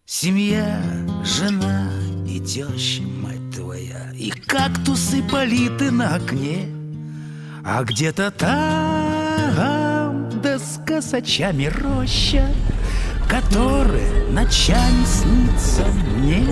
Семья, жена и теща, мать твоя, и кактусы политы на окне. А где-то там, да с косачами роща, которая ночами снится мне.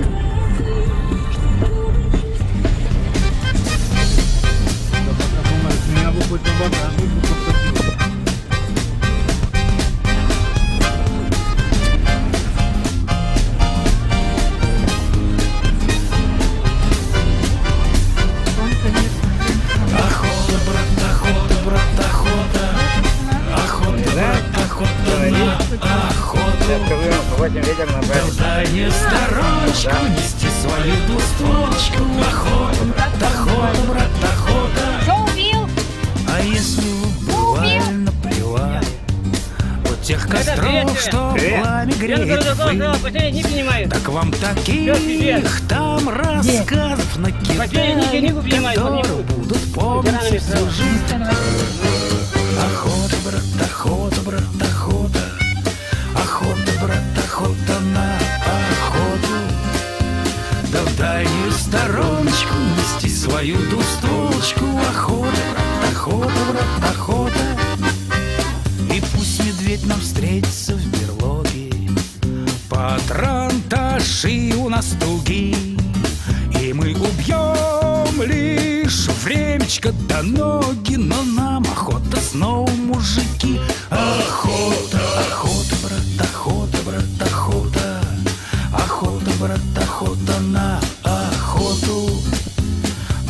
Дальнюю стороночку нести свою двустволочку. Охота, брат, охота, брат, охота. Кто убил? А если буквально плевать от тех костров, что пламя греет вы, так вам таких там рассказов накидают, которые будут помнить всю жизнь. Охота, брат, охота, брат, охота. Охота, брат, охота на охоту. Да в дальнюю стороночку нести свою двустволочку. Охота, брат, охота, брат, охота. И пусть медведь нам встретится в берлоге, патронташи у нас туги, и мы убьем лишь времечко до ноги. Но нам охота снова, мужики. Охота, охота, брат, охота, брат, охота. Охота, брат, охота на охоту.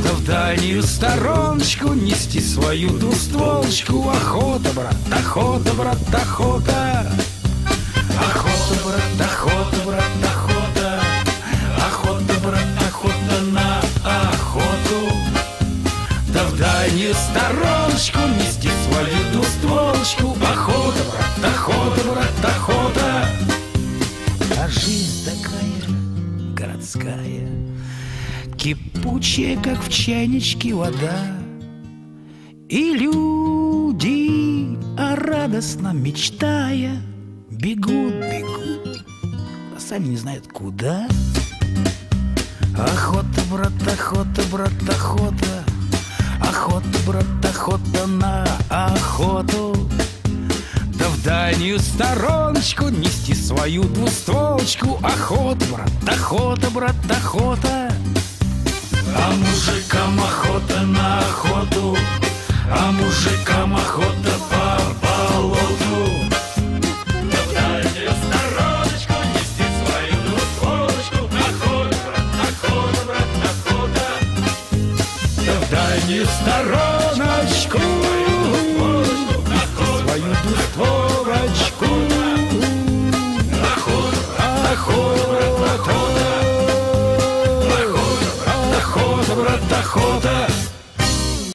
Да в дальнюю стороночку нести свою двустволочку. Охота, брат, охота, брат, охота. Охота, брат, охота, брат, охота. Охота, брат, охота на охоту. Да в дальнюю стороночку нести свою двустволочку. Охота, брат, охота, брат, охота. А жизнь такая городская, кипучая, как в чайничке вода. И люди, радостно мечтая, бегут, бегут, а сами не знают куда. Охота, брат, охота, брат, охота. Охота, брат, охота на охоту. Да в дальнюю стороночку нести свою двустволочку. Охота, брат, охота, брат, охота. А мужикам охота на охоту. А мужикам охота по болоту. Да в дальнюю стороночку нести свою двустволочку. Охота, брат, охота, брат, охота. Да в дальнюю стороночку свою двустволочку.